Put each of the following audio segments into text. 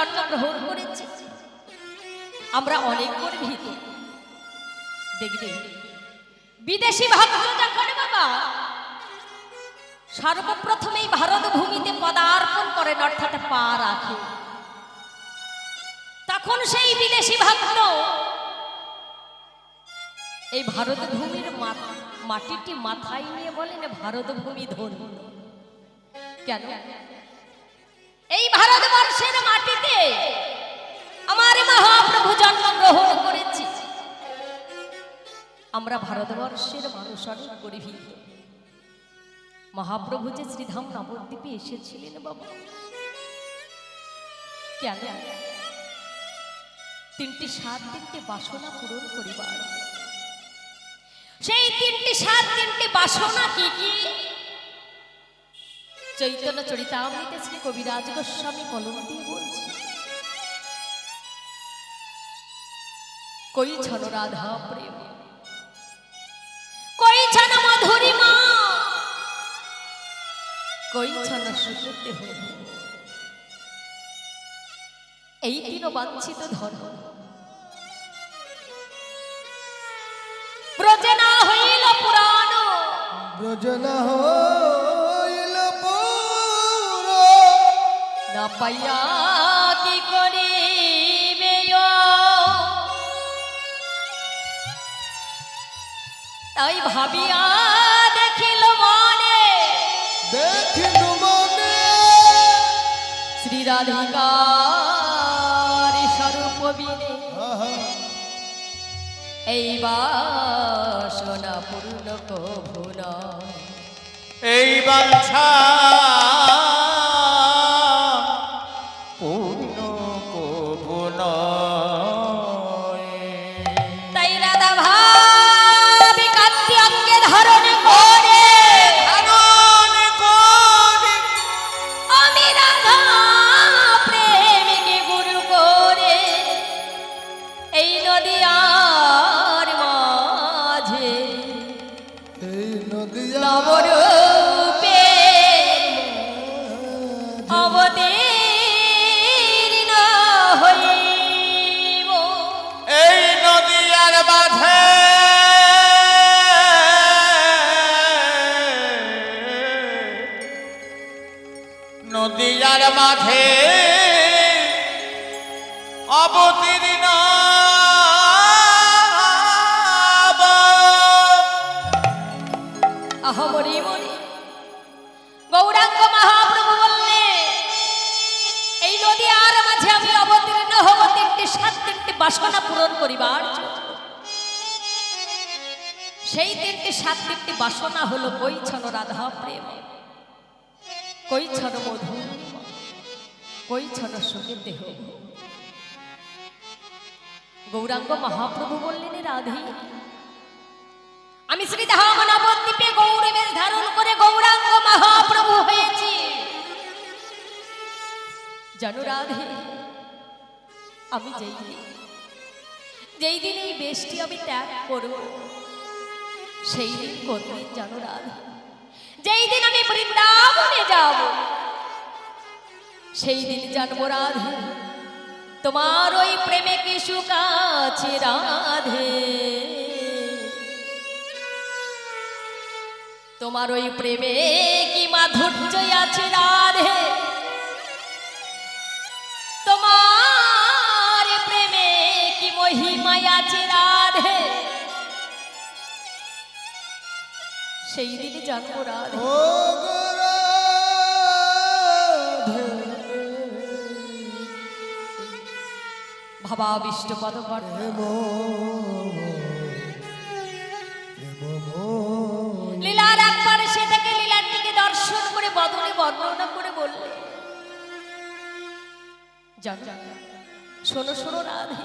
জন্মগ্রহণ করেছি, আমরা অনেক গর্বিত। দেখবে বিদেশি ভক্ত যখন বাবা সর্বপ্রথমেই ভারত ভূমিতে পদার্পণ করেন, অর্থাৎ পা রাখে, তখন সেই বিদেশি ভক্ত এই ভারত ভূমির মাটিটি মাথায় নিয়ে বলেন ভারত ভূমি ধন্য। কেন? এই ভারতবর্ষের মাটিতে আমার মহাপ্রভু জন্মগ্রহণ করেছি। আমরা ভারতবর্ষের মানুষ অনেক গর্বিত। মহাপ্রভু যে শ্রীধাম নবদ্বীপে এসেছিলেন বাবা, কেন? তিনটি বাসনা পূরণ করিবার। সেই তিনটি বাসনা কি কি? চৈতন্য চরিতামৃতে শ্রী কবিরাজ গোস্বামী কলম দিয়ে বলছি, কই ছন রাধা প্রেম, কই ছন মধুরিমা, কই ছন সুশুদ্ধ হল। এই তিন বাঞ্ছিত ধর্ম ব্রজে না হইল পুরাণ, ব্রজে না হইল পুরাণ, না পাইয়া কি করিবে? তাই ভাবিয়া দেখিল মনে, দেখিল মনে শ্রী রাধিকার স্বরূপ বিনে এই বাসনা পূর্ণ কভু নয়। এই বাঞ্ছা পূর্ণ কভু নয়। তাই রাধা ভাবি কান্তি অঙ্গে ধারণ করে, আমি রাধা প্রেমিকে গুরু করে এই নদিয়ার মাঝে এই নদিয়া নবরূপে অবতীর্ণ হইব। এই নদিয়ার মাঝে নদিয়ার মাঝে অবতীর্ণ আহমরি মরি গৌরাঙ্গ মহাপ্রভু বললে এই নদিয়ার মাঝে আমি অবতীর্ণ হব তিনটি বাসনা পূরণ করিবার জন্য। সেই তিনটি বাসনা হলো কই ছন রাধা প্রেম, কই ছন মধু, কই ছন সুখে দেহ। গৌরাঙ্গ মহাপ্রভু বললেন রাধে, আমি শ্রীধাম নবদ্বীপে গৌরবেশ ধারণ করে গৌরাঙ্গ মহাপ্রভু হয়েছি। জানো রাধে, আমি যেই দিন এই বেশটি আমি ত্যাগ করব, সেই দিন কোনদিন জানো রাধে? যেই দিন আমি বৃন্দাবনে যাব, সেই দিন জানবো রাধে তোমার ওই প্রেমে কি সুখ আছে রাধে, তোমার ওই প্রেমে কি মাধুর্য আছে রাধে, তোমার প্রেমে কি মহিমা আছে রাধে। সেই দিনে জানবো রাধে। ও রাধে, ভাবাবিষ্ট পদকর লীলার একবার সেটাকে লীলাটিকে দর্শন করে বদলে বর্ণনা করে বললে, জানো শোনো শোনো রাধে,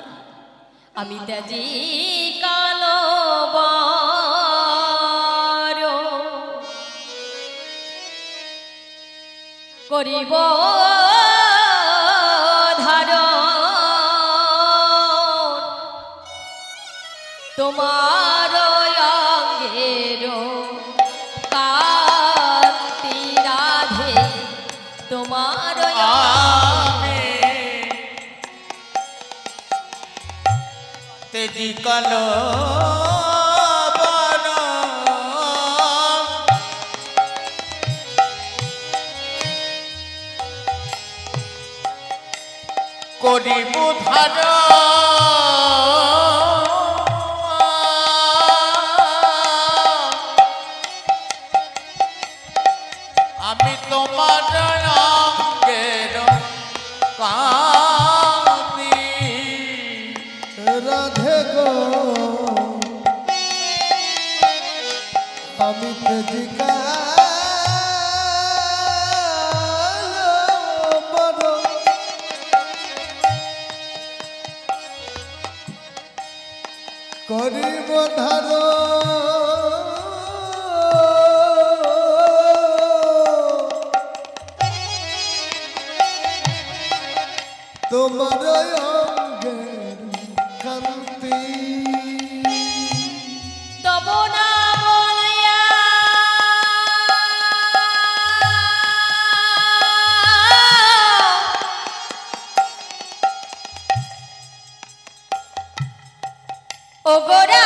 আমি ত্যাজি কালো করিব তোমার অঙ্গের কান্তি রাধে, তোমার স্মৃতি কালো বন করিব ধার আমি তোমার অঙ্গের কাঁদি রাধে গো আমি তেজিকা করিব ধার তোমার অঙ্গের কান্তি তব না বলিয়া ও গোরা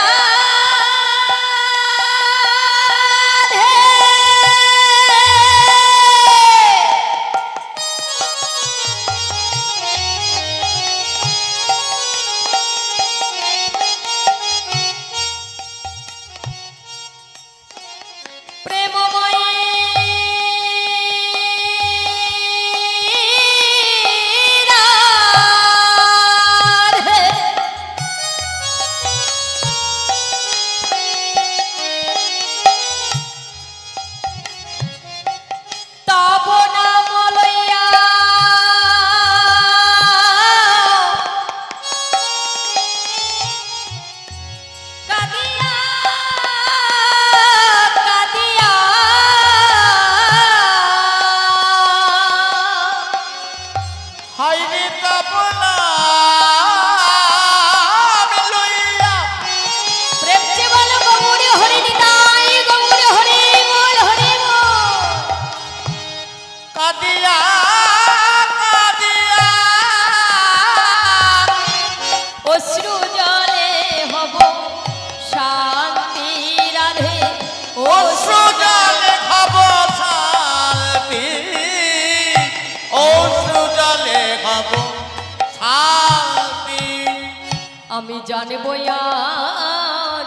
আমি জানবো আর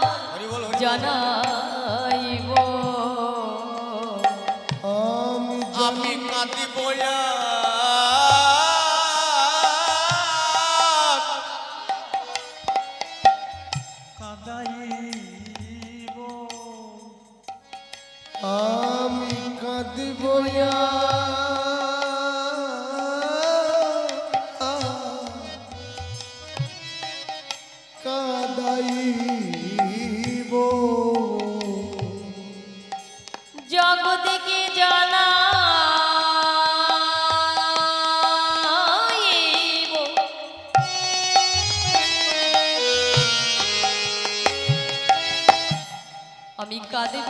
জানাইব আমি কাঁদিব কাঁদাইব আমি কাঁদিব কাঁদাইব জগৎকে জানাইব আমি কাঁদিব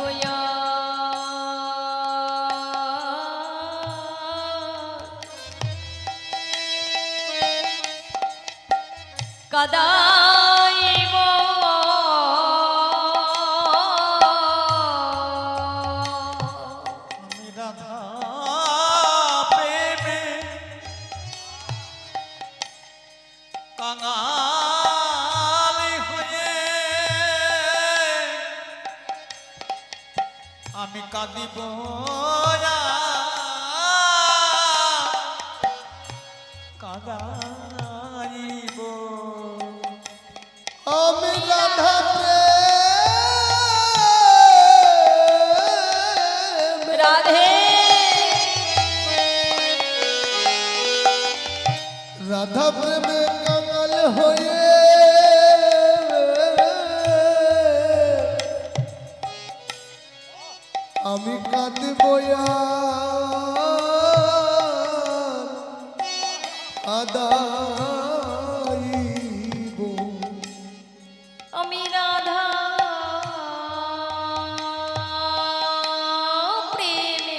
কাদাইব আমি রাধা প্রেমে কাঙালি হয়ে আমি কাঁদিব কাঁদাইব আমি রাধা প্রেম রাধে রাধা প্রেমে কাঙাল হয়ে আমি কাঁদিব কাঁদাইব আমি রাধা প্রেমে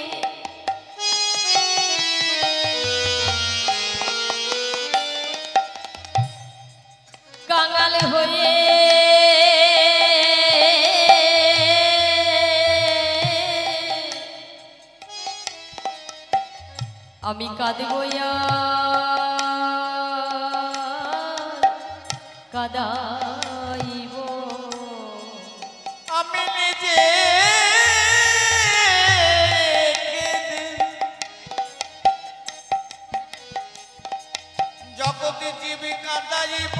কাঙাল হয়ে আমি কাঁদব কাদাইব আমি নিজে কেঁদে জগতে জীবী কাঁদাইব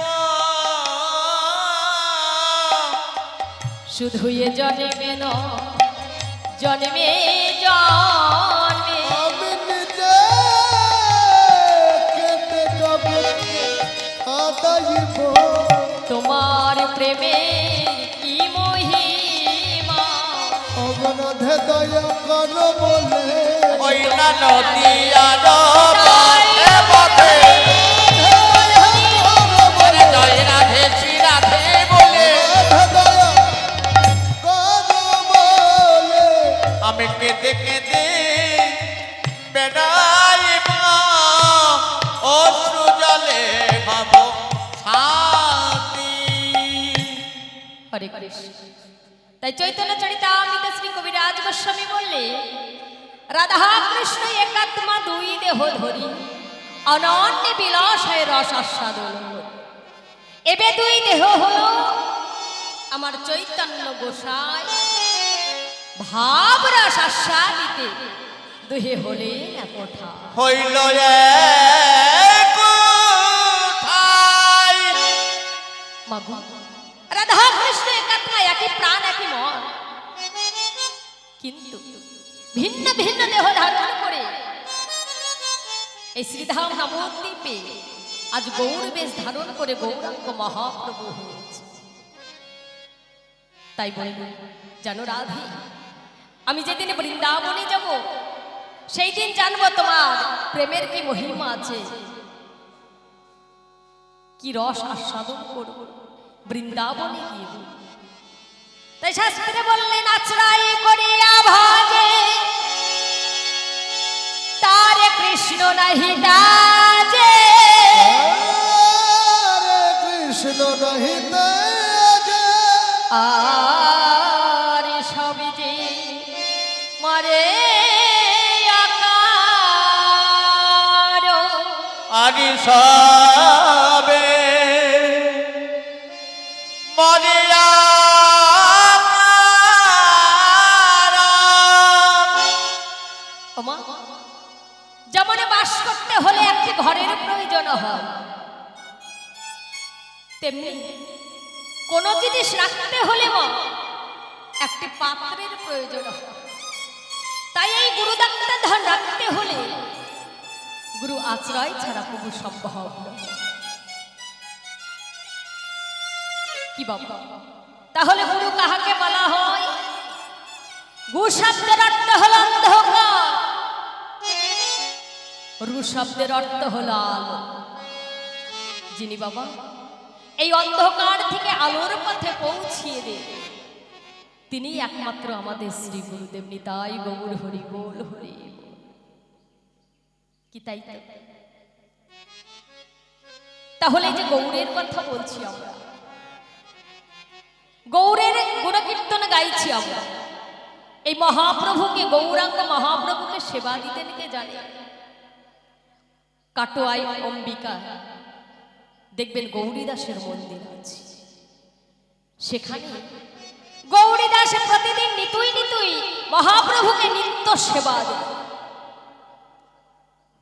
শুধু এ জন্মে ন জন্মে জন্মে আমি নিজে কেটে জগৎকে কাঁদাইব তোমার প্রেমের কি মহিমা অগণধে দয়া কর বলে ওই না নদী আর পথে পথে ওরে জয় রাধে শ্রী রাধে বলে দয়া কর বলে আমি কেঁদে কেঁদে বেড়াইব অশ্রু জলে হব শান্তি। হরে কৃষ্ণ। তাই চৈতন্য চরিতামৃত শ্রী কবিরাজ গোস্বামী বললে রাধা কৃষ্ণ একাত্মা দুই দেহ ধরি অনন্য বিলাসয় রস আস্বাদন এবে দুই দেহ হলো আমার চৈতন্য গোসাই ভাব রস আস্বাদিতে দুহে হলে না কোঠা হইল এক ঠাই। মাগো রাধা কৃষ্ণ একাত্মা একই প্রাণ একই মন কিন্তু ভিন্ন ভিন্ন দেহ ধারণ করে এই শ্রীধাম নবদ্বীপে আজ গৌর বেশ ধারণ করে গৌরাঙ্গ মহাপ্রভু হয়েছে। তাই বলব জানো রাধে আমি যেদিন বৃন্দাবনে যাব সেই দিন জানবো তোমার প্রেমের কি মহিমা আছে, কি রস আস্বাদন করব বৃন্দাবনে গিয়ে। তাই শাস্ত্রে বললেন আশ্রয় করিয়া ভাজে তারে কৃষ্ণ নাহি দাজে হরে কৃষ্ণ নাহি তেজে আর সবই যে মরে আকার আরি সবে মরিয়া ওমা যেমন বাস করতে হলে একটি ঘরের প্রয়োজন হয় তেমনি কোন জিনিস রাখতে হলে একটি পাত্রের প্রয়োজন হয়। তাই এই গুরু ডাক্তার ধন রাখতে হলে গুরু আশ্রয় ছাড়া প্রভু সম্ভব নয়। কি বাবা তাহলে গুরু কাহাকে বলা হয়? গু শব্দের অর্থ হল অন্ধকার, রু শব্দের অর্থ হল আলো। যিনি বাবা এই অন্ধকার থেকে আলোর পথে পৌঁছিয়ে দেন তিনি একমাত্র আমাদের শ্রী গুরুদেব নিতাই গৌর হরি বল হরি বল। কি তাই তাই তাহলে যে গৌরের কথা বলছি আমরা, গৌরের গুণকীর্তন গাইছি আমরা, এই মহাপ্রভুকে গৌরাঙ্গ মহাপ্রভুকে সেবা দিতেন কে জানে? কাটোয়াই অম্বিকা দেখবেন গৌরীদাসের মন্দির আছে, সেখানে গৌরীদাস প্রতিদিন নিতুই নিতুই মহাপ্রভুকে নিত্য সেবা দেন।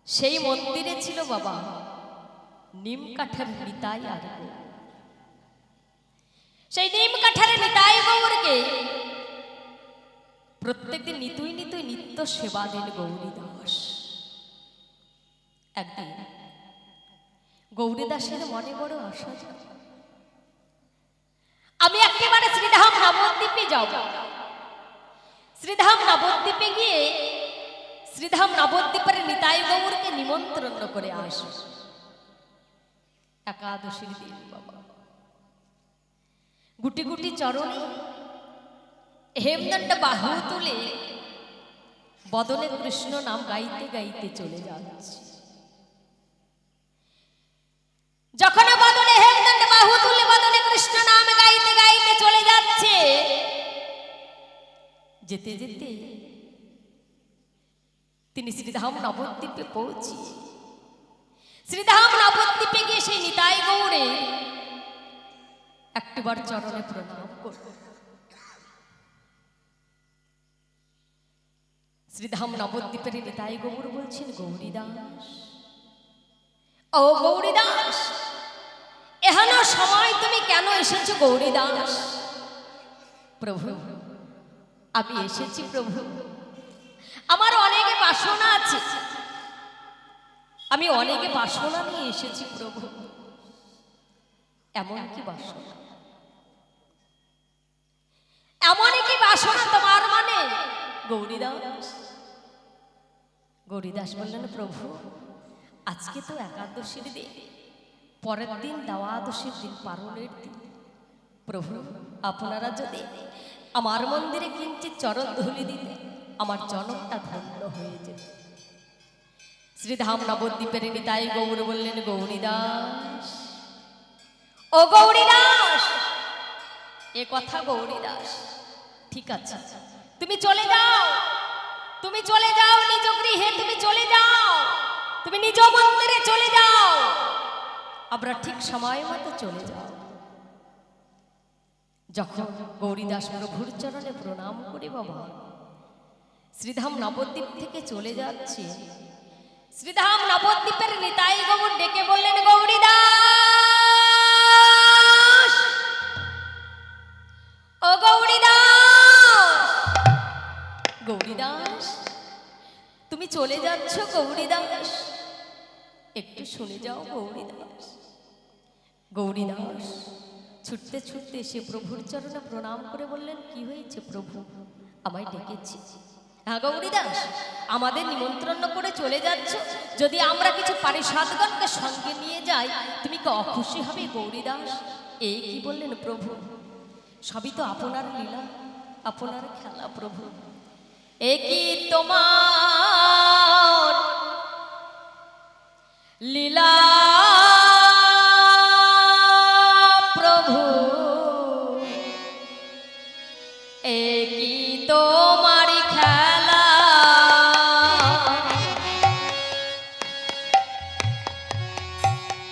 সেই মন্দিরে ছিল বাবা নিম কাঠের নিতাই আর গৌর। সেই নিম কাঠের নিতাই গৌরকে প্রত্যেকদিন নিতুই নিতুই নিত্য সেবা দেন গৌরীদাস। একদিন গৌরীদাসের মনে বড় আশা জাগে, আমি একেবারে শ্রীধাম নবদ্বীপে যাব। শ্রীধাম নবদ্বীপে গিয়ে শ্রীধাম নবদ্বীপের নিতাই গৌরকে নিমন্ত্রণ করে আসব। একাদশীর দিন বাবা গুটি গুটি চরণে হেমদণ্ড বাহু তুলে বদনে কৃষ্ণ নাম গাইতে গাইতে চলে যাচ্ছে। যখন বদনে হেমদণ্ড বাহু তুলে বদনে কৃষ্ণ নাম গাইতে গাইতে চলে যাচ্ছে, যেতে যেতে তিনি শ্রীধাম নবদ্বীপে পৌঁছি শ্রীধাম নবদ্বীপে গিয়ে সেই নিতাই গৌরে একটিবার চরণে প্রণাম করল। শ্রীধাম নবদ্বীপের নিতাই গৌর বলছেন, গৌরীদাস, ও গৌরীদাস, এহেন সময় তুমি কেন এসেছো গৌরীদাস? প্রভু, আমি এসেছি প্রভু, আমার অনেক বাসনা আছে, আমি অনেক বাসনা নিয়ে এসেছি প্রভু। এমন কি বাসনা, এমন কি বাসনা তোমার মানে? গৌরীদাস, গৌরীদাস বললেন, প্রভু আজকে তো একাদশীর দিন, পরের দিন দ্বাদশীর দিন, পারণের দিন। প্রভু আপনারা যদি আমার মন্দিরে কিঞ্চিৎ চরণ ধুলি দিতে আমার জনমটা ধন্য হয়ে যেত। শ্রীধাম নবদ্বীপের নিতাই গৌর বললেন, গৌরীদাস, ও গৌরীদাস, এ কথা গৌরীদাস, ঠিক আছে, তুমি চলে যাও, তুমি চলে যাও নিজ গৃহে, তুমি চলে যাও, তুমি নিজ মন্দিরে চলে যাও, আমরা ঠিক সময় মতো চলে যাও। যখন গৌরীদাস প্রভুর চরণে প্রণাম করে বাবা শ্রীধাম নবদ্বীপ থেকে চলে যাচ্ছে, শ্রীধাম নবদ্বীপের নিতাই গৌর ডেকে বললেন, গৌরীদাস, ও গৌরীদাস, গৌরীদাস, তুমি চলে যাচ্ছ গৌরীদাস, একটু শুনে যাও গৌরীদাস। গৌরীদাস ছুটতে ছুটতে সে প্রভুর চরণে প্রণাম করে বললেন, কি হয়েছে প্রভু, আমায় ডেকেছি? হ্যাঁ গৌরীদাস, আমাদের নিমন্ত্রণ করে চলে যাচ্ছ, যদি আমরা কিছু পারিষদগণকে সঙ্গে নিয়ে যাই তুমি কি অখুশি হবে গৌরীদাস? এই কি বললেন প্রভু, সবই তো আপনার লীলা, আপনার খেলা প্রভু। এ কি তোমার লীলা প্রভু, এ কি তোমারি খেলা,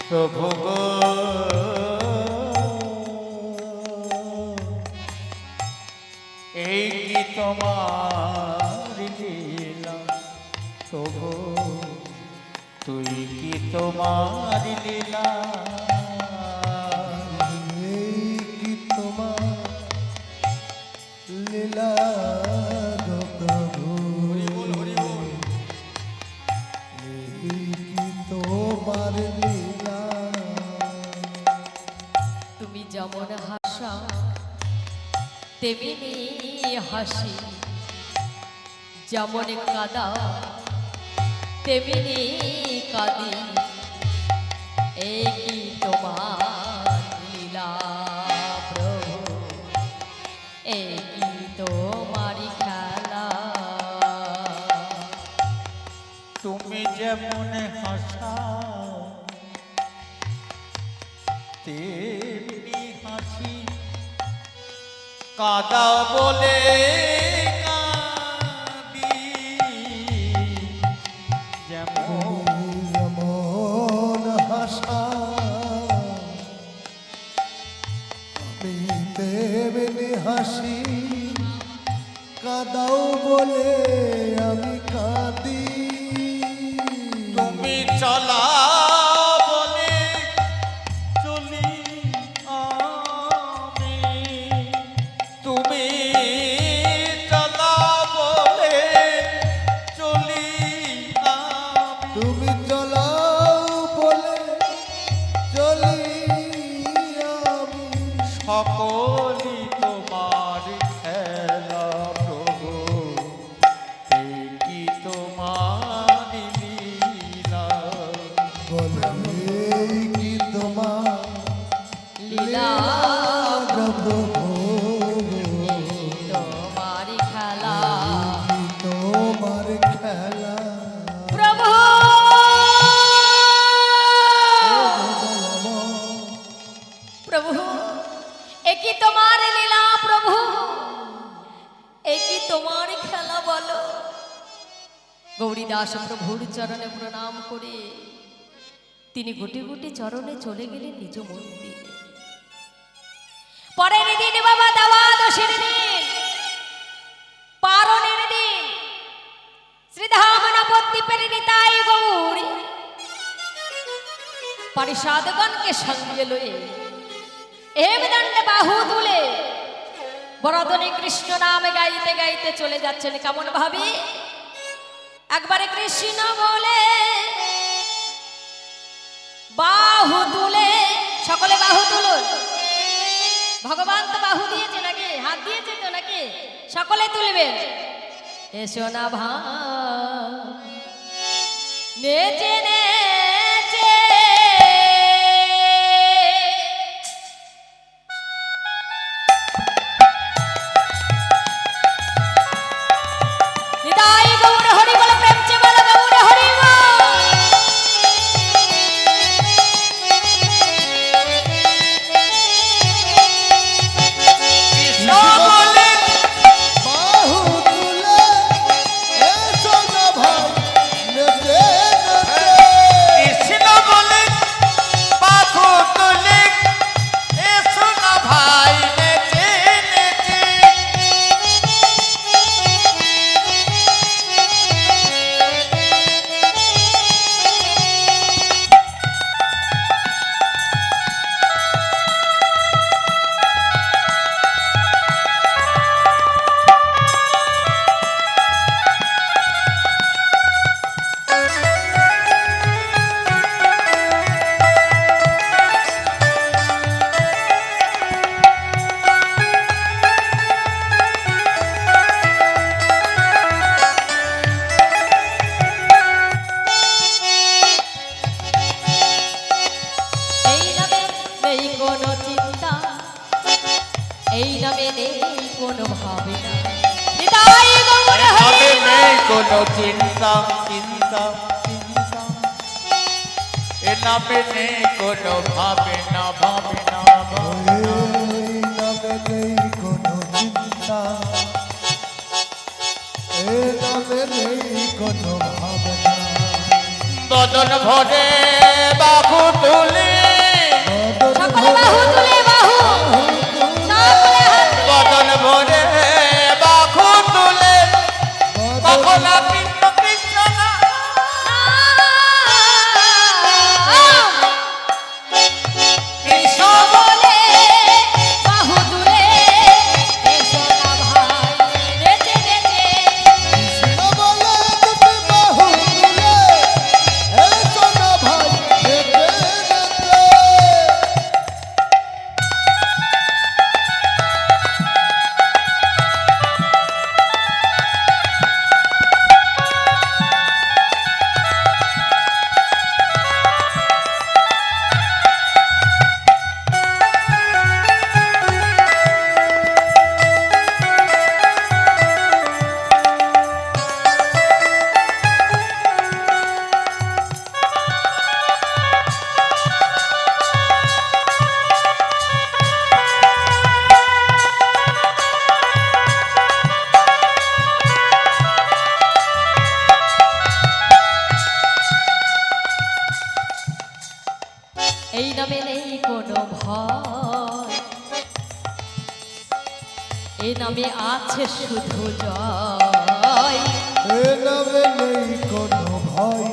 প্রভু গো, এই কি তোমার লীলা, প্রভু তুই কি তোমার লীলা, এই কি তোমার লীলা গো প্রভু, এই কি তোমার লীলা। তুমি যেমন হাসা তেমনি হাসি, যেমন কাদা তেমনি কাঁদি, এই কি তোমার লীলা প্রভু, এই কি তোমারি খেলা। তুমি যেমন হাসা তেমনি হাসি, কাদা বলে কাঁদি, যেমন যেমন হাসা আমি তেমনি হাসি, কাদাও বলে আমি কাঁদি। তুমি চলা বলে চলি আমি, তুমি চলা বলে চলি আমি, তুমি চলাও বলে চলি আমি, সকলি তোমার খেলা প্রভু, এই কি তোমার লীলা, বলে কি তোমার লীলা প্রভু, তোমারি খেলা কি তোমার খেলা। প্রভু। প্রভু এ কি তোমার লীলা প্রভু, এ কি তোমার খেলা বলো। গৌরী হরিদাস প্রভুর চরণে প্রণাম করে তিনি গুটি গুটি চরণে চলে গেলেন নিজ মন্দিরে। পরের দিন বাবা দ্বাদশীর দিন, পারণের দিন, শ্রীধাম নবদ্বীপের নিতাই গৌরী পারিষদগণকে সঙ্গে লয়ে হেমদণ্ডে বাহু তুলে বরদনে কৃষ্ণ নাম গাইতে গাইতে চলে যাচ্ছেন। কেমন ভাবি? একবারে কৃষ্ণ বলে বাহু তুলে, সকলে বাহু তুলুন। ভগবান তো বাহু দিয়েছে নাকি? হাত দিয়েছে তো নাকি? সকলে তুলবেন। এসো না ভাই নেচে নেচে নিতাই গৌর হরি বল, প্রেম চে বল গৌর হরি বল। কৃষ্ণ বলে বাহু তুলে এসো না ভাই নেচে নেচে। কৃষ্ণ বলে বাহু তুলে এসো না ভাই নেচে নেচে। এই নামে নেই কোনো চিন্তা, এই নামে নেই কোনো ভাবনা। নিতাই গৌর হরি তবে বল। নেই কোনো চিন্তা চিন্তা চিন্তা, এ নামে নেই কোনো ভাবনা ভাবনা ভাবনা। এই নামে নেই কোনো চিন্তা, এ নামে নেই কোনো ভাবনা। বদন ভরে বাহু তুলে, সকলে বাহু তুলে, বাহু সকলে হাত তুলে। বদন ভরে বাহু তুলে, কখন কৃষ্ণ কৃষ্ণ না। কৃষ্ণ বলে বাহু তুলে এসো না ভাই নেচে নেচে। কৃষ্ণ বলে দুটি বাহু তুলে এসো না ভাই নেচে নেচে। এই নামে নেই কোনো ভয়, এই নামে আছে শুধু জয়। এ নামে নেই কোনো ভয়,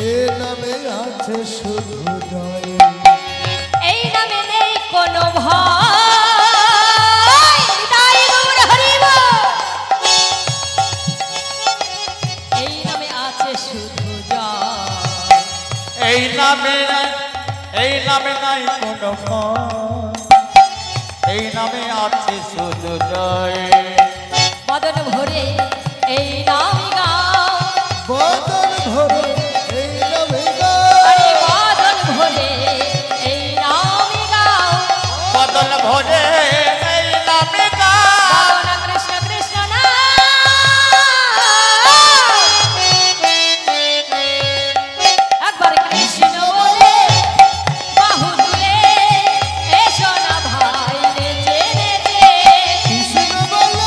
এ নামে আছে শুধু জয়। এই নামে নেই কোনো ভয়। নিতাই গৌর হরি বল। এই নামে আছে শুধু জয়। এই নামে এই নামে নাই কোনো ভয়, এই নামে আছে শুধু জয়। বদন ভরে এই নামই গাও, বদন ভরে এই নামে আরে বদন ভরে এই নামই গাও। বদন ভরে এই নামে গাও। গাও না কৃষ্ণ কৃষ্ণ নাম। একবার কৃষ্ণ বলে বাহু তুলে এসো না ভাই নেচে নেচে। কৃষ্ণ বলে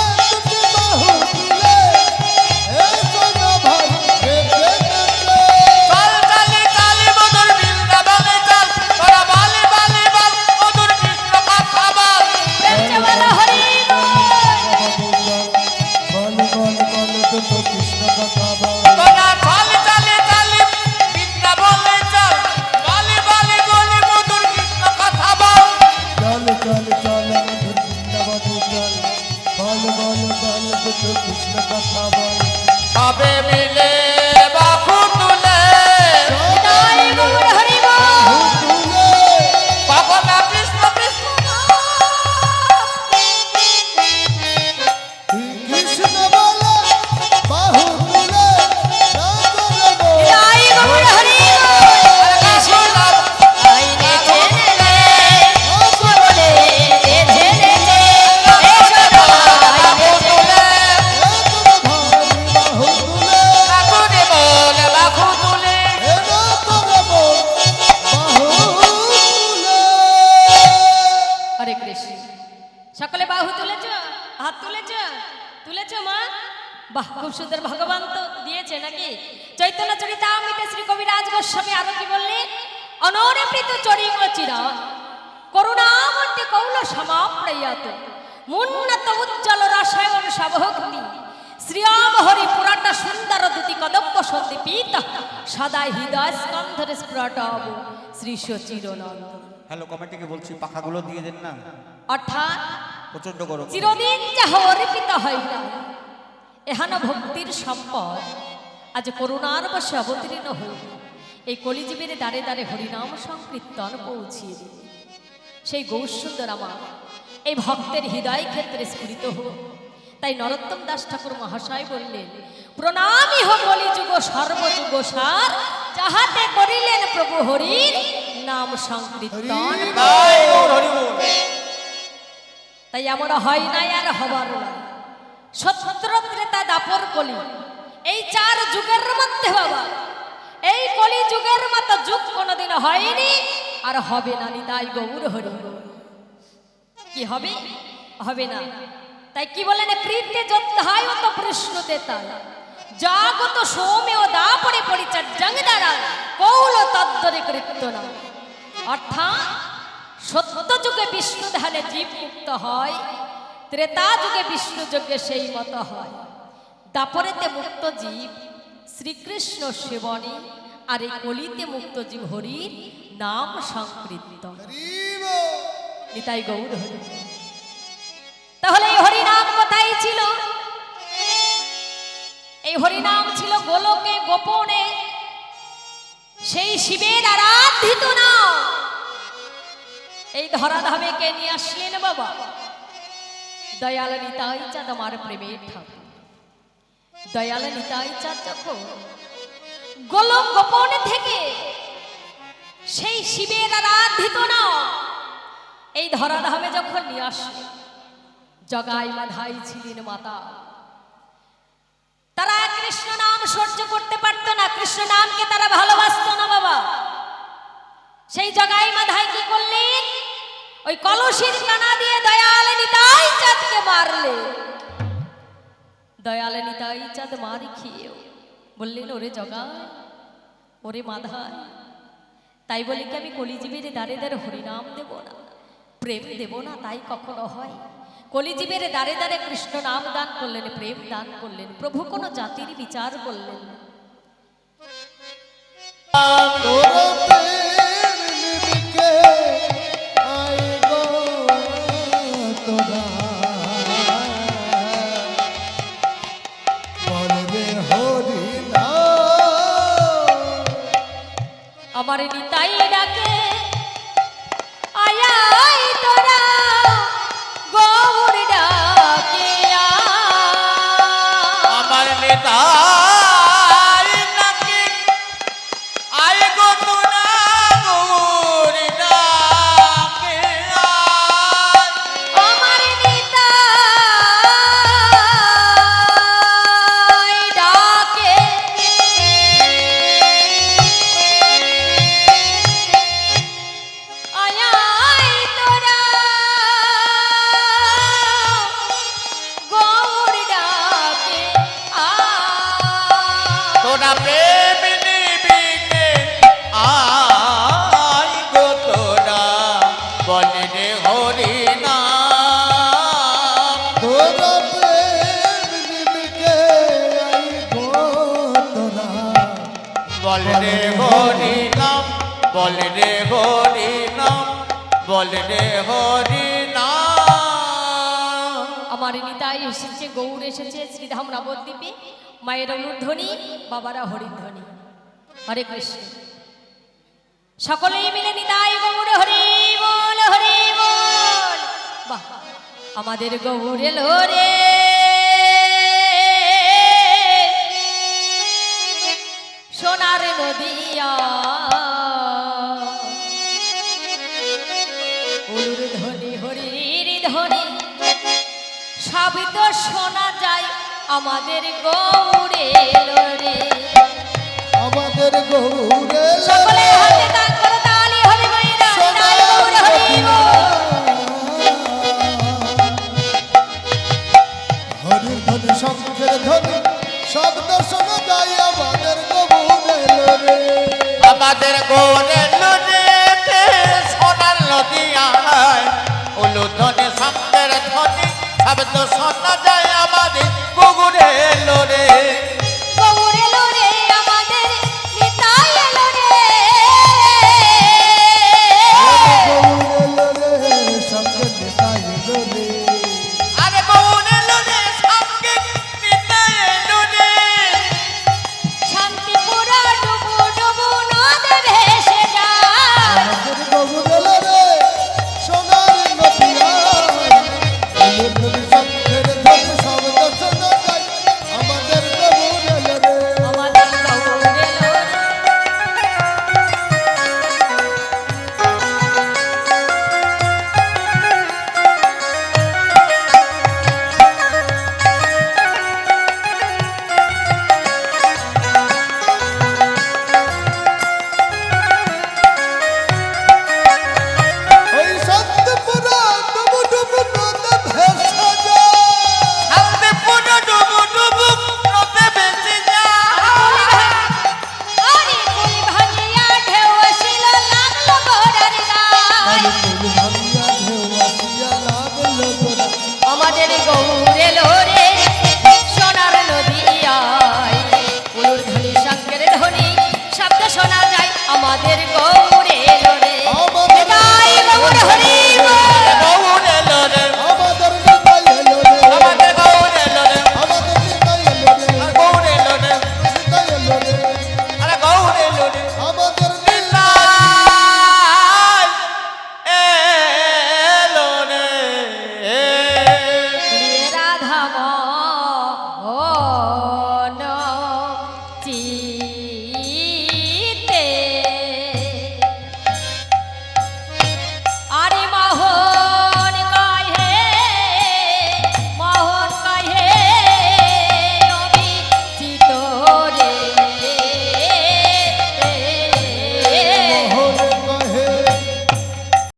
বাহ, খুব সুন্দর ভগবান তো দিয়েছে নাকি। চৈতন্য চরিতামৃতে শ্রী কবিরাজ গোস্বামী আরো কি বললেন? অনরপ্রীত চরিম চিরা করুণামূর্তি কৌল সমাপ্রয়াত মুন্নত উজ্জ্বল রসায়ন সভক্তি শ্রিয়াম হরি পুরাটা সুন্দর দুতি কদম্ব সন্দীপিত সদা হৃদয় স্কন্ধরে স্ফুরটব শ্রী সচিরনন্দ। হ্যালো কমেন্টে বলছি পাখাগুলো দিয়ে দেন না, অর্থাৎ প্রচন্ড গরম। চিরদিন যাহ অর্পিত হয় না এহান ভক্তির সম্পদ আজ করুণার বসে অবতীর্ণ হই এই কলিজীবের দ্বারে দ্বারে হরিনাম সংকীর্তন পৌঁছিয়ে দিন। সেই গৌরসুন্দর আমার এই ভক্তের হৃদয় ক্ষেত্রে স্ফুরিত হোক। তাই নরোত্তম দাস ঠাকুর মহাশয় বললেন, প্রণামী হোক কলিযুগ সর্বযুগ সার যাহাতে করিলেন প্রভু হরির নাম সংকীর্তন। তাই গৌর হরি বল। তাই এমন হয় নাই আর হবার নয়। সত্য ত্রেতা দাপর কলি এই চার যুগের মধ্যে বাবা এই কলি যুগের মতো যুগ কোনোদিন হয়নি আর হবে না। নিতাই গৌর হরি কি হবে? হবে না। তাই কি বলেন? কৃত্যে যোদ্ধায় তো প্রশ্ন দেতায় জাগত সৌমে ও দাপরে পরিচর্যাং দ্বারা কৌল তদ্দরে কৃত্য না। অর্থাৎ সত্য যুগে বিষ্ণু ধ্যানে জীব মুক্ত হয়, ত্রেতা যুগে বিষ্ণু যজ্ঞে সেই মতো হয়, দাপরেতে মুক্ত জীব শ্রীকৃষ্ণ সেবনী আর এই কলিতে মুক্ত জীব হরির নাম সংকীর্তন। নিতাই গৌর হরি। তাহলে এই হরিনাম কোথায় ছিল? এই হরিনাম ছিল গোলকে গোপনে সেই শিবের আরাধিত নাম এই ধরাধামে কে নিয়ে আসলেন বাবা? দয়াল নিতাই চাঁদ আমার প্রেমের ঠাকুর। দয়াল নিতাই চাঁদ যখন গোলক গোপন থেকে সেই শিবের আরাধিত নাম এই ধরাধামে যখন নিয়ে আসলেন, জগাই মাধাই ছিলেন মাতা। তারা কৃষ্ণ নাম সহ্য করতে পারত না, কৃষ্ণ নামকে তারা ভালোবাসত না বাবা। সেই জগাই মাধাই কি করলেন? ওই কলসির কানা দিয়ে দয়াল নিতাই চাঁদকে মারলে। দয়াল নিতাই চাঁদ মারি খেয়েও বললেন, ওরে জগাই, ওরে মাধাই, তাই বলে কি আমি কলিজীবের দ্বারে দ্বারে হরিনাম দেব না, প্রেম দেব না? তাই কখনো হয়? কলিজীবের দ্বারে দ্বারে কৃষ্ণ নাম দান করলেন, প্রেম দান করলেন, প্রভু কোনো জাতির বিচার করলেন না। আমার নিতাই ডাকে আয়া তোরা গৌর ডাকে আমার নেতাই নাকি আয় গো তোরা গৌর ডাকে আমার নিতাই ডাকে আয়া তোরা গৌর ডাকে তোরা প্রেম নিবিকে আয় গো তোরা বলে রে হরি নাম। তোরা প্রেম নিবিকে আই গো তোরা বলে রে হরি নাম, বলে রে হরি নাম, বলে রে হরি নাম। আমার নিতাই এসেছে, গৌর এসেছে শ্রীধাম নবদ্বীপে, মায়ের অনুধ্বনি, বাবারা হরিধ্বনি। হরে কৃষ্ণ। সকলেই মিলে নিতাই গৌর হরি বল, হরি বল। বাহ, আমাদের গৌর এলো রে সোনার নদিয়া, উলুর ধ্বনি হরির ধ্বনি সবই তো শোনা যায় আমাদের গৌরে রে। আমাদের গৌরে সকলে হাতে তান করো তালি, হরি বৈরা নিতাই গৌর হরি বল। হরির ধ্বনি শঙ্খের ধ্বনি আমাদের গোরে লুটিতে সোনার নদিয়ায় উলু ধ্বনি শব্দের ধ্বনি শব্দ শোনা যায় আমাদের